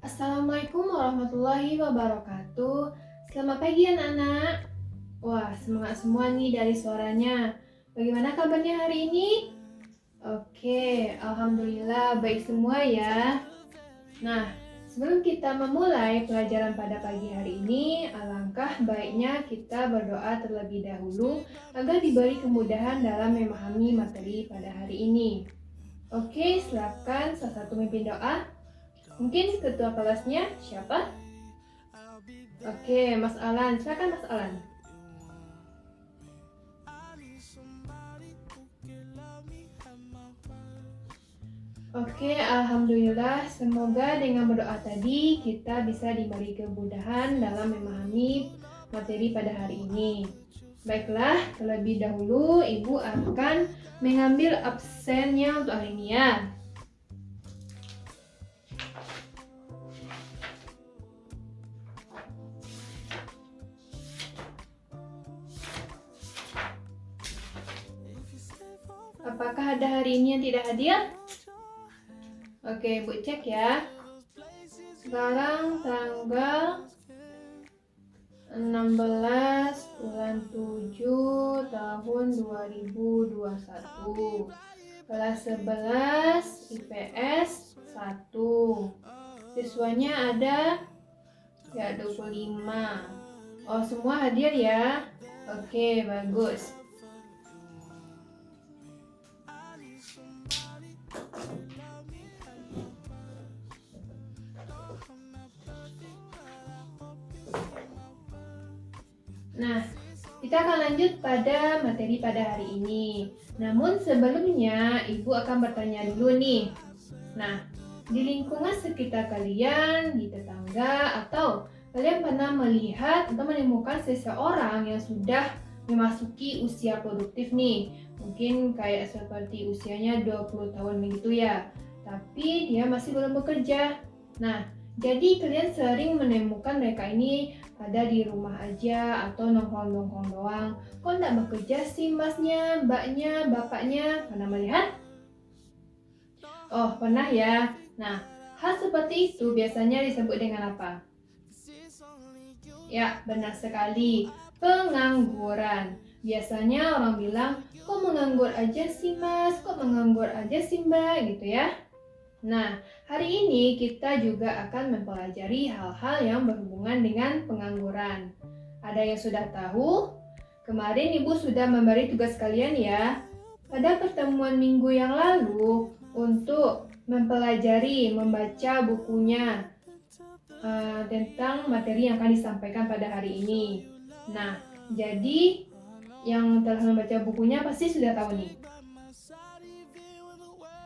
Assalamualaikum warahmatullahi wabarakatuh. Selamat pagi anak-anak. Wah, semangat semua nih dari suaranya. Bagaimana kabarnya hari ini? Oke, alhamdulillah baik semua ya. Nah, sebelum kita memulai pelajaran pada pagi hari ini, alangkah baiknya kita berdoa terlebih dahulu agar diberi kemudahan dalam memahami materi pada hari ini. Oke, silakan salah satu memimpin doa. Mungkin ketua kelasnya siapa? Oke, Mas Alan. Silakan Mas Alan. Oke, alhamdulillah. Semoga dengan berdoa tadi kita bisa diberi kemudahan dalam memahami materi pada hari ini. Baiklah, terlebih dahulu Ibu akan mengambil absennya untuk hari ini ya. Apakah ada hari ini yang tidak hadir? Oke, Bu cek ya. Sekarang tanggal 16 bulan 7 tahun 2021. Kelas 11 IPS 1. Siswanya ada ya 25. Oh, semua hadir ya? Oke, bagus. Nah, kita akan lanjut pada materi pada hari ini. Namun sebelumnya, Ibu akan bertanya dulu nih. Nah, di lingkungan sekitar kalian, di tetangga, atau kalian pernah melihat atau menemukan seseorang yang sudah memasuki usia produktif nih. Mungkin kayak seperti usianya 20 tahun begitu ya. Tapi dia masih belum bekerja. Nah, jadi kalian sering menemukan mereka ini ada di rumah aja atau nongkrong-nongkrong doang. Kok nggak bekerja sih masnya, mbaknya, bapaknya? Pernah melihat? Oh, pernah ya. Nah, hal seperti itu biasanya disebut dengan apa? Ya, benar sekali. Pengangguran. Biasanya orang bilang, kok menganggur aja sih mas, kok menganggur aja sih mbak, gitu ya. Nah, hari ini kita juga akan mempelajari hal-hal yang berhubungan dengan pengangguran. Ada yang sudah tahu? Kemarin Ibu sudah memberi tugas kalian ya. Pada pertemuan minggu yang lalu untuk mempelajari, membaca bukunya tentang materi yang akan disampaikan pada hari ini. Nah, jadi yang telah membaca bukunya pasti sudah tahu nih.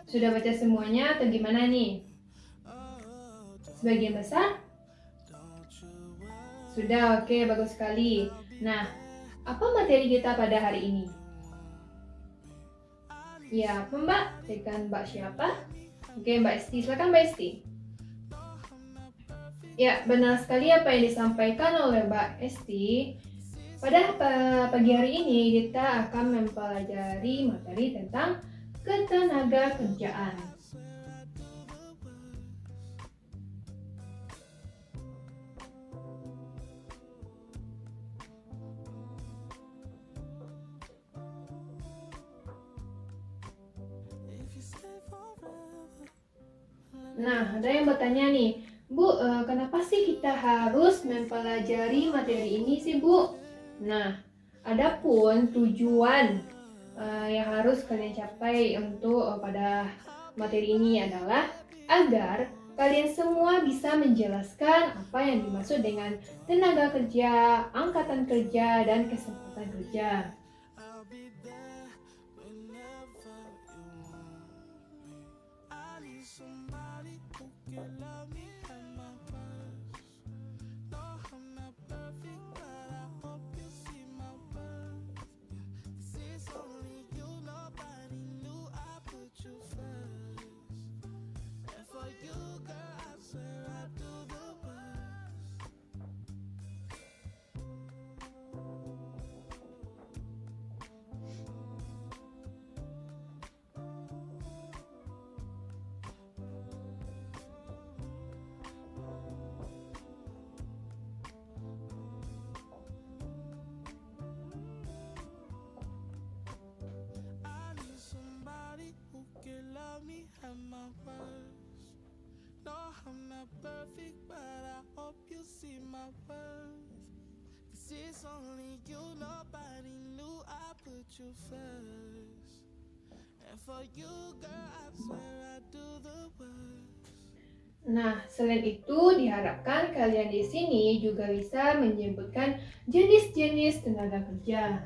Sudah baca semuanya atau gimana nih? Sebagian besar? Sudah, oke, bagus sekali. Nah, apa materi kita pada hari ini? Ya, apa Mbak? Dengan Mbak siapa? Oke, Mbak Esti. Silakan Mbak Esti. Ya, benar sekali apa yang disampaikan oleh Mbak Esti. Pada pagi hari ini kita akan mempelajari materi tentang ketenaga kerjaan. Nah, ada yang bertanya nih, Bu, kenapa sih kita harus mempelajari materi ini sih, Bu? Nah, adapun tujuan yang harus kalian capai untuk pada materi ini adalah agar kalian semua bisa menjelaskan apa yang dimaksud dengan tenaga kerja, angkatan kerja, dan kesempatan kerja. Nah, selain itu diharapkan kalian di sini juga bisa menyebutkan jenis-jenis tenaga kerja.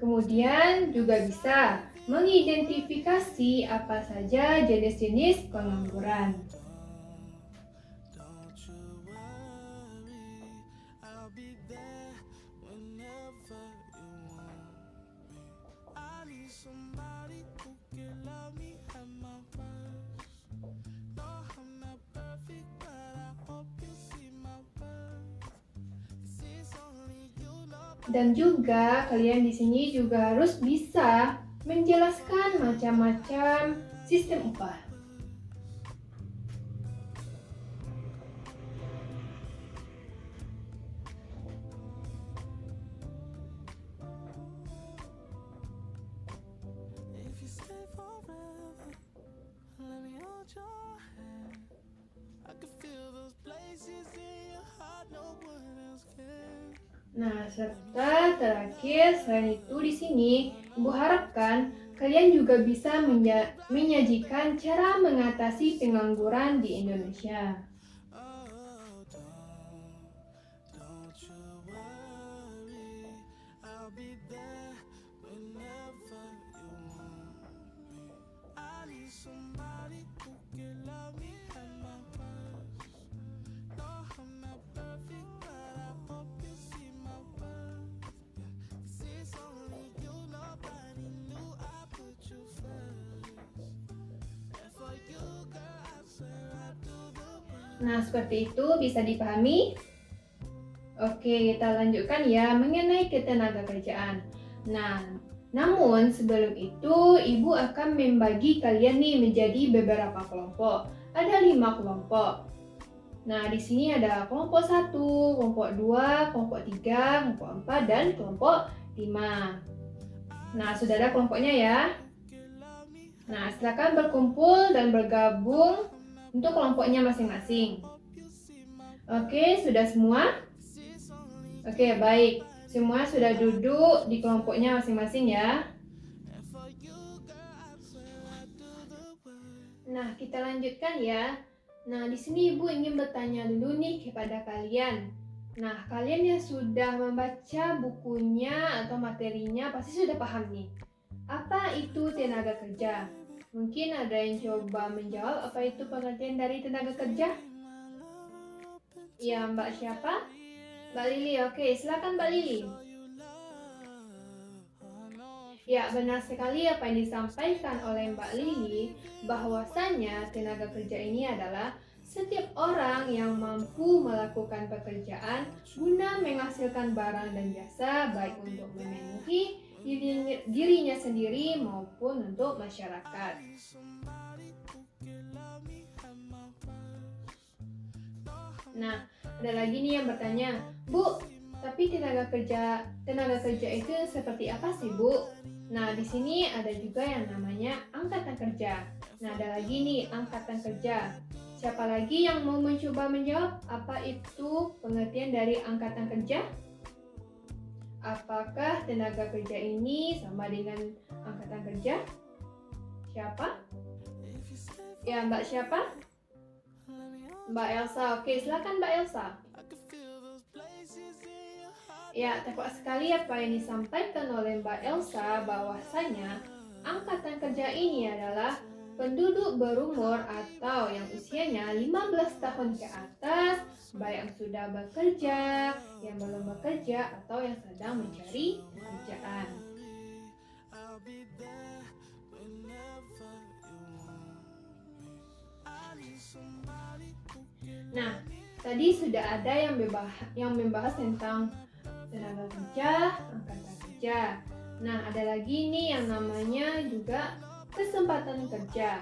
Kemudian juga bisa mengidentifikasi apa saja jenis-jenis pengangguran. Dan juga kalian di sini juga harus bisa menjelaskan macam-macam sistem upah. Nah, serta terakhir selain itu di sini Ibu harapkan kalian juga bisa menyajikan cara mengatasi pengangguran di Indonesia. Nah, seperti itu bisa dipahami? Oke, kita lanjutkan ya mengenai ketenagakerjaan. Nah, namun sebelum itu Ibu akan membagi kalian nih menjadi beberapa kelompok. Ada 5 kelompok. Nah, di sini ada kelompok 1, kelompok 2, kelompok 3, kelompok 4, dan kelompok 5. Nah, sudah ada kelompoknya ya. Nah, silakan berkumpul dan bergabung untuk kelompoknya masing-masing. Oke, sudah semua? Oke, baik. Semua sudah duduk di kelompoknya masing-masing ya. Nah, kita lanjutkan ya. Nah, di sini Ibu ingin bertanya dulu nih kepada kalian. Nah, kalian yang sudah membaca bukunya atau materinya pasti sudah paham nih. Apa itu tenaga kerja? Mungkin ada yang coba menjawab apa itu pengertian dari tenaga kerja? Ya, Mbak siapa? Mbak Lili, oke, silakan Mbak Lili. Ya, benar sekali apa yang disampaikan oleh Mbak Lili, bahwasanya tenaga kerja ini adalah setiap orang yang mampu melakukan pekerjaan guna menghasilkan barang dan jasa baik untuk memenuhi dirinya sendiri maupun untuk masyarakat. Nah, ada lagi nih yang bertanya, Bu, tapi tenaga kerja itu seperti apa sih, Bu? Nah, di sini ada juga yang namanya angkatan kerja. Nah, ada lagi nih angkatan kerja. Siapa lagi yang mau mencoba menjawab apa itu pengertian dari angkatan kerja? Apakah tenaga kerja ini sama dengan angkatan kerja? Siapa? Ya, Mbak siapa? Mbak Elsa. Oke, silakan Mbak Elsa. Ya, tepat sekali apa yang disampaikan oleh Mbak Elsa, bahwasanya angkatan kerja ini adalah penduduk berumur atau yang usianya 15 tahun ke atas, baik yang sudah bekerja, yang belum bekerja, atau yang sedang mencari pekerjaan. Nah, tadi sudah ada yang membahas tentang tenaga kerja, angkatan kerja. Nah, ada lagi nih yang namanya juga kesempatan kerja.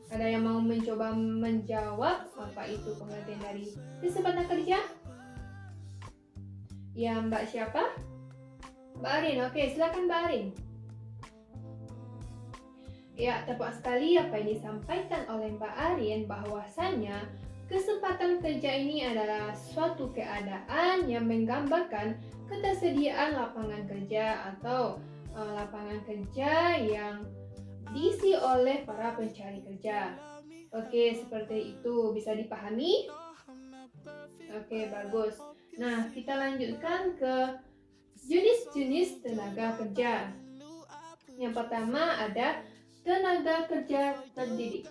Ada yang mau mencoba menjawab apa itu pengertian dari kesempatan kerja? Ya, Mbak siapa? Mbak Arin, oke, silakan Mbak Arin. Ya, tepat sekali apa yang disampaikan oleh Mbak Arin bahwasanya kesempatan kerja ini adalah suatu keadaan yang menggambarkan ketersediaan lapangan kerja atau lapangan kerja yang diisi oleh para pencari kerja. Oke, seperti itu. Bisa dipahami? Oke, bagus. Nah, kita lanjutkan ke jenis-jenis tenaga kerja. Yang pertama ada tenaga kerja terdidik.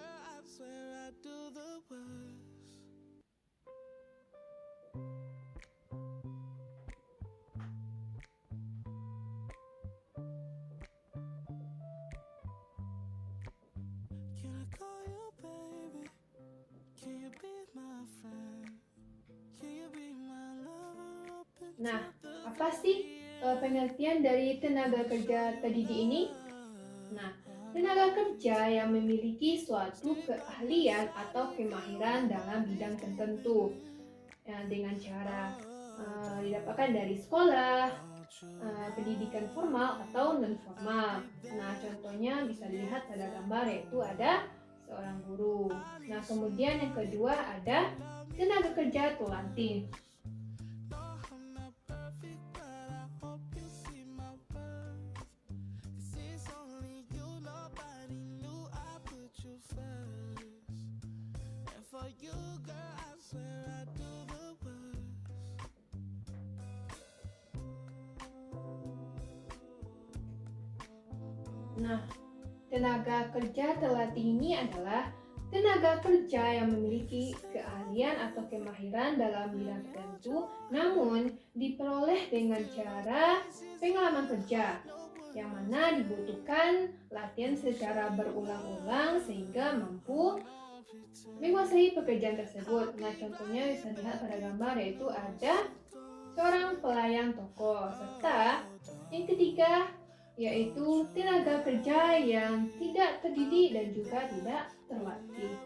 Nah, apa sih pengertian dari tenaga kerja terdidik ini? Nah, tenaga kerja yang memiliki suatu keahlian atau kemahiran dalam bidang tertentu dengan cara didapatkan dari sekolah, pendidikan formal atau non formal. Nah, contohnya bisa dilihat pada gambar yaitu ada seorang guru. Nah, kemudian yang kedua ada tenaga kerja terlatih. Nah, tenaga kerja terlatih ini adalah tenaga kerja yang memiliki keahlian atau kemahiran dalam bidang tertentu, namun diperoleh dengan cara pengalaman kerja, yang mana dibutuhkan latihan secara berulang-ulang sehingga mampu menguasai pekerjaan tersebut. Nah, contohnya bisa dilihat pada gambar yaitu ada seorang pelayan toko, serta yang ketiga yaitu tenaga kerja yang tidak terdidik dan juga tidak terlatih.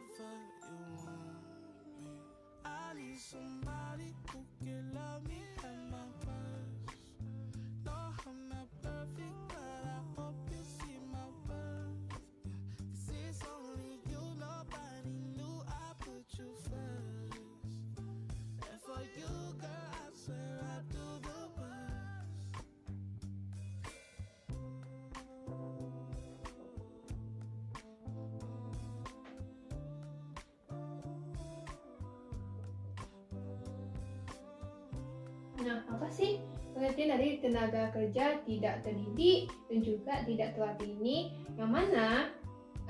Nah, apa sih pengertian dari tenaga kerja tidak terdidik dan juga tidak terlatih ini? Yang mana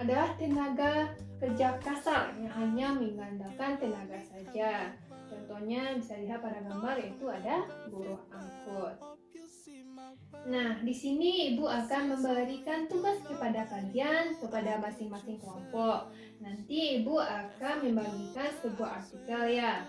adalah tenaga kerja kasar yang hanya mengandalkan tenaga saja. Contohnya bisa dilihat pada gambar yaitu ada buruh angkut. Nah, di sini Ibu akan memberikan tugas kepada kalian kepada masing-masing kelompok. Nanti Ibu akan membagikan sebuah artikel ya.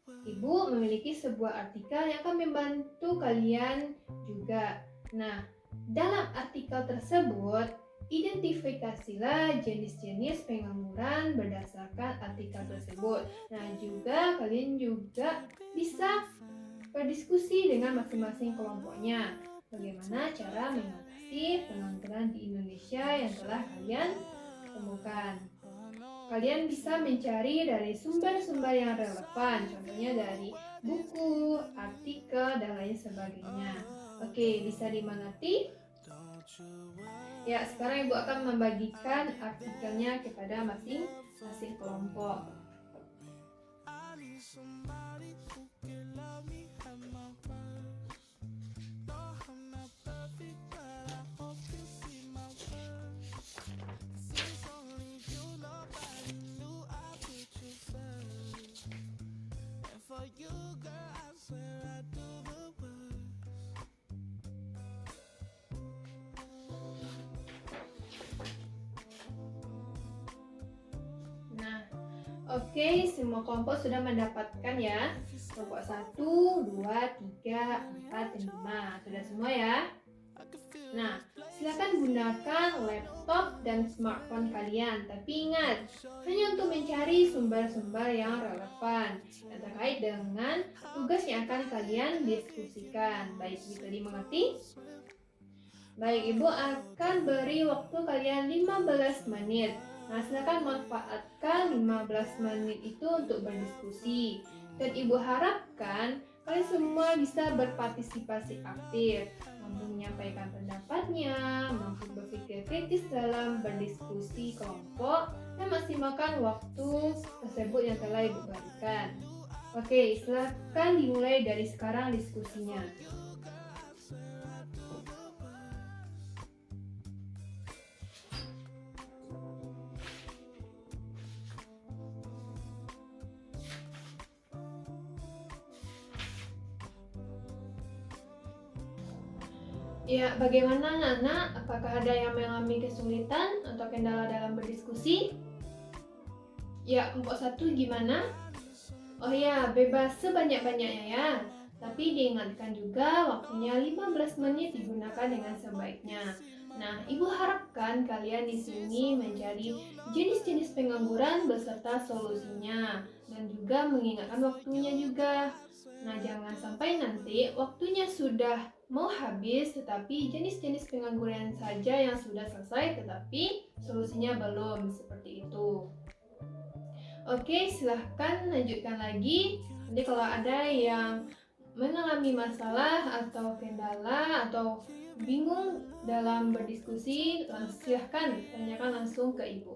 Ibu memiliki sebuah artikel yang akan membantu kalian juga. Nah, dalam artikel tersebut, identifikasilah jenis-jenis pengangguran berdasarkan artikel tersebut. Nah, juga kalian juga bisa berdiskusi dengan masing-masing kelompoknya. Bagaimana cara mengatasi pengangguran di Indonesia yang telah kalian temukan. Kalian bisa mencari dari sumber-sumber yang relevan, contohnya dari buku, artikel, dan lain sebagainya. Oke, bisa dimengerti? Ya, sekarang Ibu akan membagikan artikelnya kepada masing-masing kelompok. Oke, semua kelompok sudah mendapatkan ya. Kelompok 1, 2, 3, 4, dan 5. Sudah semua ya? Nah, silakan gunakan laptop dan smartphone kalian. Tapi ingat, hanya untuk mencari sumber-sumber yang relevan yang terkait dengan tugas yang akan kalian diskusikan. Baik, bisa dimengerti? Baik, Ibu akan beri waktu kalian 15 menit. Nah, silakan manfaatkan 15 menit itu untuk berdiskusi. Dan Ibu harapkan kalian semua bisa berpartisipasi aktif, mampu menyampaikan pendapatnya, mampu berpikir kritis dalam berdiskusi kelompok, dan maksimalkan waktu tersebut yang telah Ibu berikan. Oke, silakan dimulai dari sekarang diskusinya. Ya, bagaimana Nana? Apakah ada yang mengalami kesulitan atau kendala dalam berdiskusi? Ya, kelompok 1 gimana? Oh ya, bebas sebanyak-banyaknya ya. Tapi diingatkan juga waktunya 15 menit digunakan dengan sebaiknya. Nah, Ibu harapkan kalian di sini mencari jenis-jenis pengangguran beserta solusinya dan juga mengingatkan waktunya juga. Nah, jangan sampai nanti waktunya sudah mau habis tetapi jenis-jenis pengangguran saja yang sudah selesai tetapi solusinya belum, seperti itu. Oke, silahkan lanjutkan lagi. Nanti kalau ada yang mengalami masalah atau kendala atau bingung dalam berdiskusi, silahkan tanyakan langsung ke Ibu.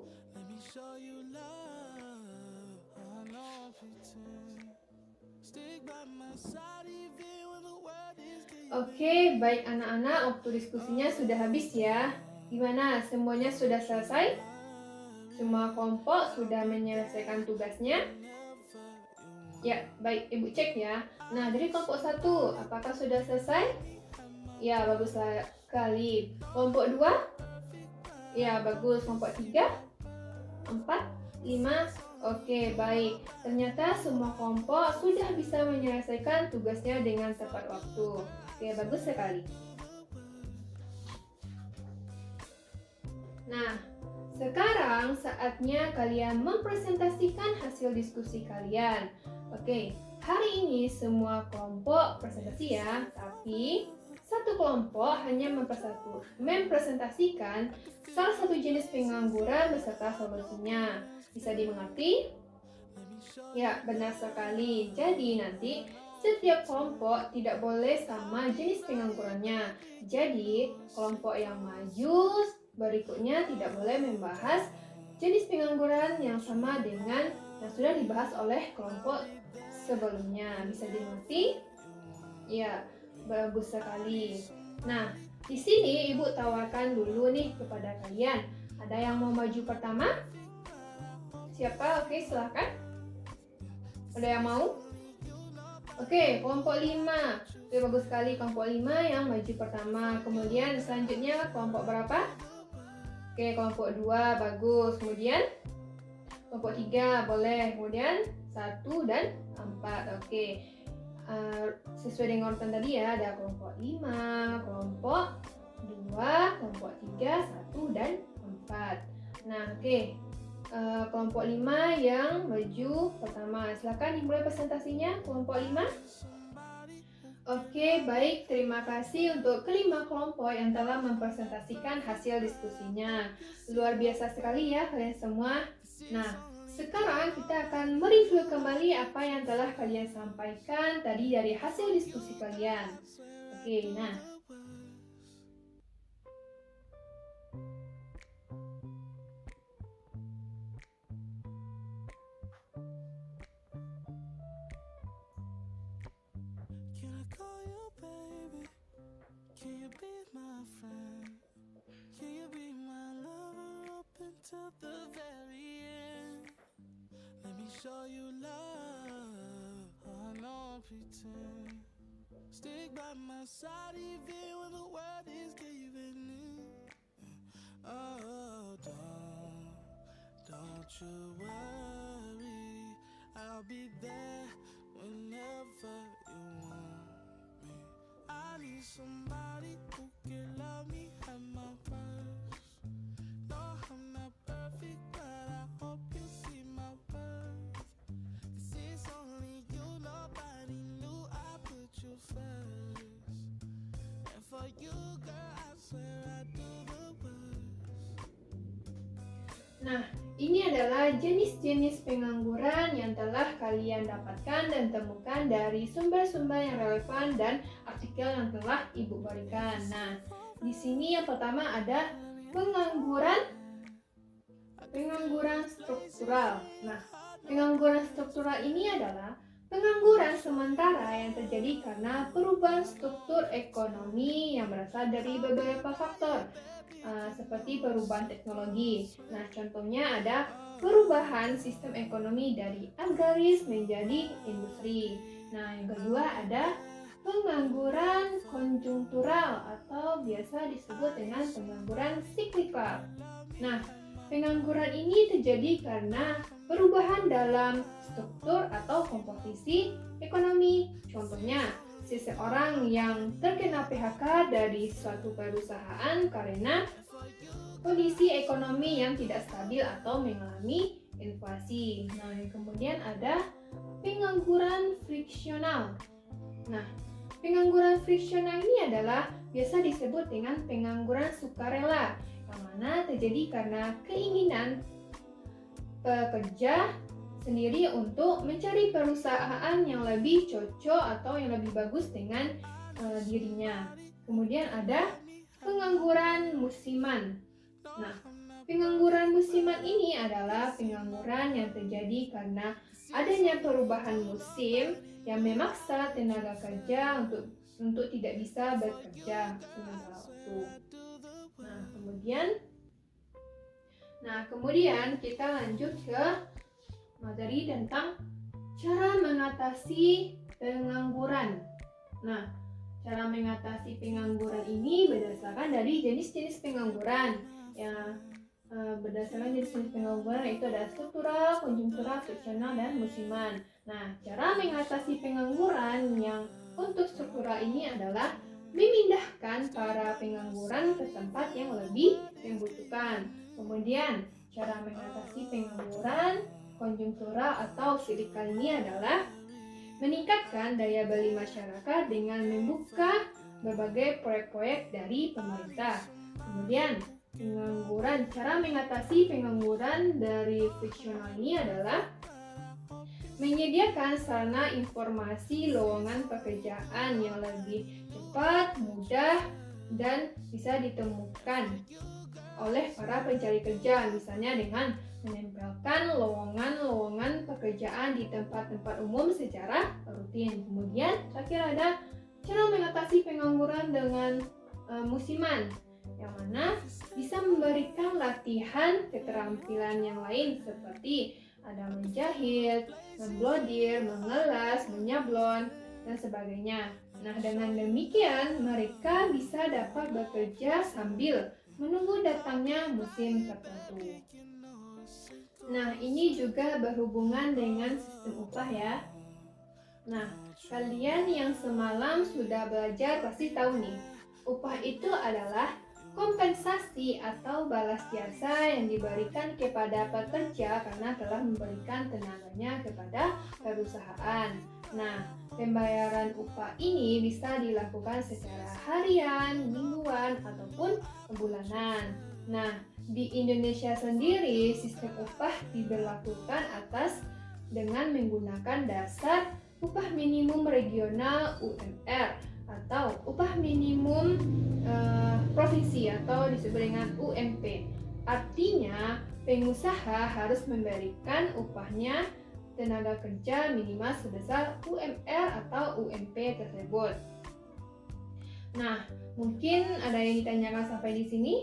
Oke, baik anak-anak, waktu diskusinya sudah habis ya. Gimana, semuanya sudah selesai? Semua kelompok sudah menyelesaikan tugasnya? Ya, baik, Ibu cek ya. Nah, dari kelompok 1, apakah sudah selesai? Ya, bagus sekali. Kelompok 2? Ya, bagus. Kelompok 3? 4? 5? Oke, baik. Ternyata semua kelompok sudah bisa menyelesaikan tugasnya dengan tepat waktu. Oke, bagus sekali. Nah, sekarang saatnya kalian mempresentasikan hasil diskusi kalian. Oke, hari ini semua kelompok presentasi ya, tapi satu kelompok hanya mempresentasikan salah satu jenis pengangguran beserta solusinya. Bisa dimengerti? Ya, benar sekali. Jadi nanti setiap kelompok tidak boleh sama jenis penganggurannya. Jadi, kelompok yang maju berikutnya tidak boleh membahas jenis pengangguran yang sama dengan yang sudah dibahas oleh kelompok sebelumnya. Bisa dimengerti? Ya, bagus sekali. Nah, di sini Ibu tawarkan dulu nih kepada kalian. Ada yang mau maju pertama? Siapa? Oke, silakan. Ada yang mau? Oke, kelompok 5. Oke, bagus sekali kelompok 5 yang maju pertama. Kemudian selanjutnya kelompok berapa? Oke, kelompok 2, bagus. Kemudian kelompok 3, boleh. Kemudian 1 dan 4. Oke. Sesuai dengan urutan tadi ya, ada kelompok 5, kelompok 2, kelompok 3, 1 dan 4. Nah, oke. Kelompok 5 yang maju pertama. Silakan dimulai presentasinya kelompok 5. Oke, baik. Terima kasih untuk kelima kelompok yang telah mempresentasikan hasil diskusinya. Luar biasa sekali ya kalian semua. Nah, sekarang kita akan mereview kembali apa yang telah kalian sampaikan tadi dari hasil diskusi kalian. Oke, nah. To the very end, let me show you love. I don't pretend. Stick by my side even when the world is giving in. Oh, don't you worry, I'll be there whenever you want me. I need somebody who can love me at my for you, girl, I swear I do the worst. Nah, ini adalah jenis-jenis pengangguran yang telah kalian dapatkan dan temukan dari sumber-sumber yang relevan dan artikel yang telah Ibu berikan. Nah, di sini yang pertama ada pengangguran struktural. Nah, pengangguran struktural ini adalah pengangguran sementara yang terjadi karena perubahan struktur ekonomi yang berasal dari beberapa faktor, seperti perubahan teknologi. Nah, contohnya ada perubahan sistem ekonomi dari agraris menjadi industri. Nah, yang kedua ada pengangguran konjungtural atau biasa disebut dengan pengangguran siklikal. Nah, pengangguran ini terjadi karena perubahan dalam struktur atau komposisi ekonomi. Contohnya, seseorang yang terkena PHK dari suatu perusahaan karena kondisi ekonomi yang tidak stabil atau mengalami inflasi. Nah, yang kemudian ada pengangguran friksional. Nah, pengangguran friksional ini adalah biasa disebut dengan pengangguran sukarela, yang mana terjadi karena keinginan pekerja sendiri untuk mencari perusahaan yang lebih cocok atau yang lebih bagus dengan dirinya. Kemudian ada pengangguran musiman. Nah, pengangguran musiman ini adalah pengangguran yang terjadi karena adanya perubahan musim yang memaksa tenaga kerja untuk tidak bisa bekerja sementara waktu. Nah, kemudian kita lanjut ke materi tentang cara mengatasi pengangguran. Nah, cara mengatasi pengangguran ini berdasarkan dari jenis-jenis pengangguran. Berdasarkan jenis-jenis pengangguran itu ada struktural, konjungtural, friksional, dan musiman. Nah, cara mengatasi pengangguran yang untuk struktural ini adalah memindahkan para pengangguran ke tempat yang lebih membutuhkan. Kemudian, cara mengatasi pengangguran konjungtural atau siklikal ini adalah meningkatkan daya beli masyarakat dengan membuka berbagai proyek-proyek dari pemerintah. Kemudian, cara mengatasi pengangguran dari friksional ini adalah menyediakan sarana informasi lowongan pekerjaan yang lebih cepat, mudah, dan bisa ditemukan oleh para pencari kerja, misalnya dengan menempelkan lowongan pekerjaan di tempat-tempat umum secara rutin. Kemudian, terakhir ada cara mengatasi pengangguran dengan musiman, yang mana bisa memberikan latihan keterampilan yang lain seperti ada menjahit, memblodir, mengelas, menyablon, dan sebagainya. Nah, dengan demikian mereka bisa dapat bekerja sambil menunggu datangnya musim tertentu. Nah, ini juga berhubungan dengan sistem upah ya. Nah, kalian yang semalam sudah belajar pasti tahu nih, upah itu adalah kompensasi atau balas jasa yang diberikan kepada pekerja karena telah memberikan tenaganya kepada perusahaan. Nah, pembayaran upah ini bisa dilakukan secara harian, mingguan, ataupun bulanan. Nah, di Indonesia sendiri sistem upah diberlakukan dengan menggunakan dasar upah minimum regional UMR atau upah minimum provinsi atau disebut dengan UMP. Artinya, pengusaha harus memberikan upahnya tenaga kerja minimal sebesar UMR atau UMP tersebut. Nah, mungkin ada yang ditanyakan sampai di sini?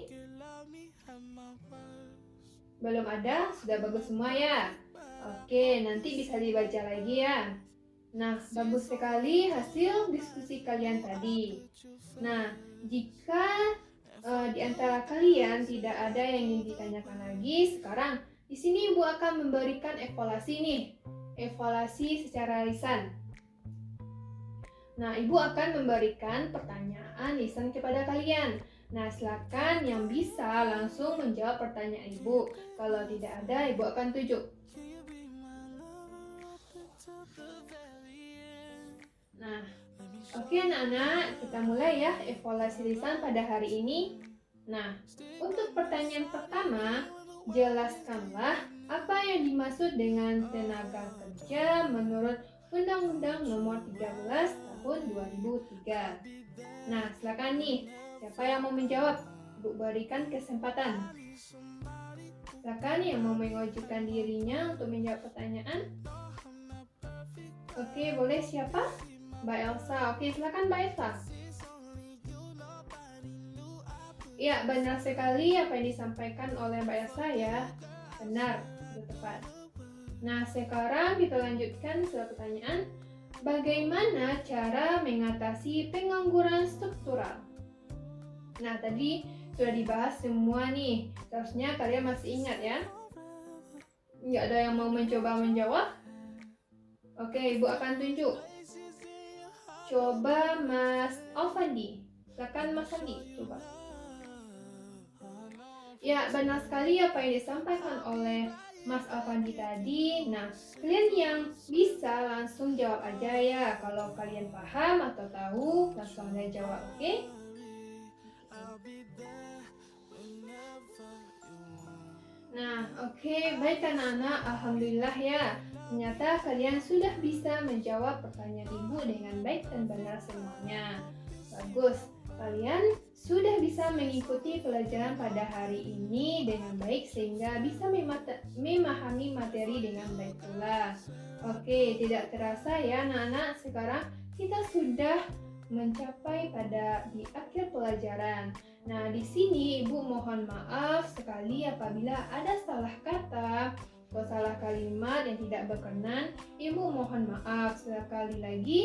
Belum ada? Sudah bagus semua ya? Oke, nanti bisa dibaca lagi ya. Nah, bagus sekali hasil diskusi kalian tadi. Nah, jika di antara kalian tidak ada yang ingin ditanyakan lagi, sekarang di sini Ibu akan memberikan evaluasi nih. Evaluasi secara lisan. Nah, Ibu akan memberikan pertanyaan lisan kepada kalian. Nah, silakan yang bisa langsung menjawab pertanyaan Ibu. Kalau tidak ada, Ibu akan tunjuk. Nah, Oke anak-anak, kita mulai ya evaluasi lisan pada hari ini. Nah, untuk pertanyaan pertama, jelaskanlah apa yang dimaksud dengan tenaga kerja menurut Undang-Undang Nomor 13 Tahun 2003. Nah, silakan nih, siapa yang mau menjawab? Ibu berikan kesempatan. Silakan yang mau mengajukan dirinya untuk menjawab pertanyaan. Oke, boleh siapa? Mbak Elsa. Oke, silakan Mbak Elsa. Ya, benar sekali apa yang disampaikan oleh Mbak Elsa ya. Benar, sudah tepat. Nah, sekarang kita lanjutkan ke pertanyaan. Bagaimana cara mengatasi pengangguran struktural? Nah, tadi sudah dibahas semua nih. Seharusnya kalian masih ingat ya. Nggak ada yang mau mencoba menjawab? Oke, Ibu akan tunjuk. Coba Mas Alfandi. Silakan Mas Andi, coba. Ya, benar sekali apa yang disampaikan oleh Mas Alfandi tadi. Nah, kalian yang bisa langsung jawab aja ya. Kalau kalian paham atau tahu, langsung aja jawab, oke? Nah, oke, baik anak-anak, alhamdulillah ya. Ternyata kalian sudah bisa menjawab pertanyaan Ibu dengan baik dan benar semuanya. Bagus, kalian sudah bisa mengikuti pelajaran pada hari ini dengan baik sehingga bisa memahami materi dengan baik pula. Oke, tidak terasa ya anak-anak, sekarang kita sudah mencapai di akhir pelajaran. Nah, di sini Ibu mohon maaf sekali apabila ada salah kata atau salah kalimat yang tidak berkenan. Ibu mohon maaf sekali lagi.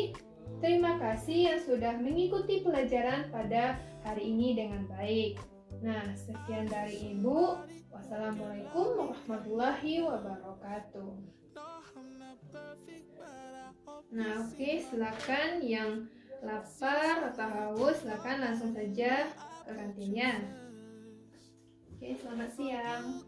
Terima kasih yang sudah mengikuti pelajaran pada hari ini dengan baik. Nah, sekian dari Ibu. Wassalamualaikum warahmatullahi wabarakatuh. Nah, oke, silakan yang lapar atau haus, silakan langsung saja ke kantinnya. Oke, selamat siang.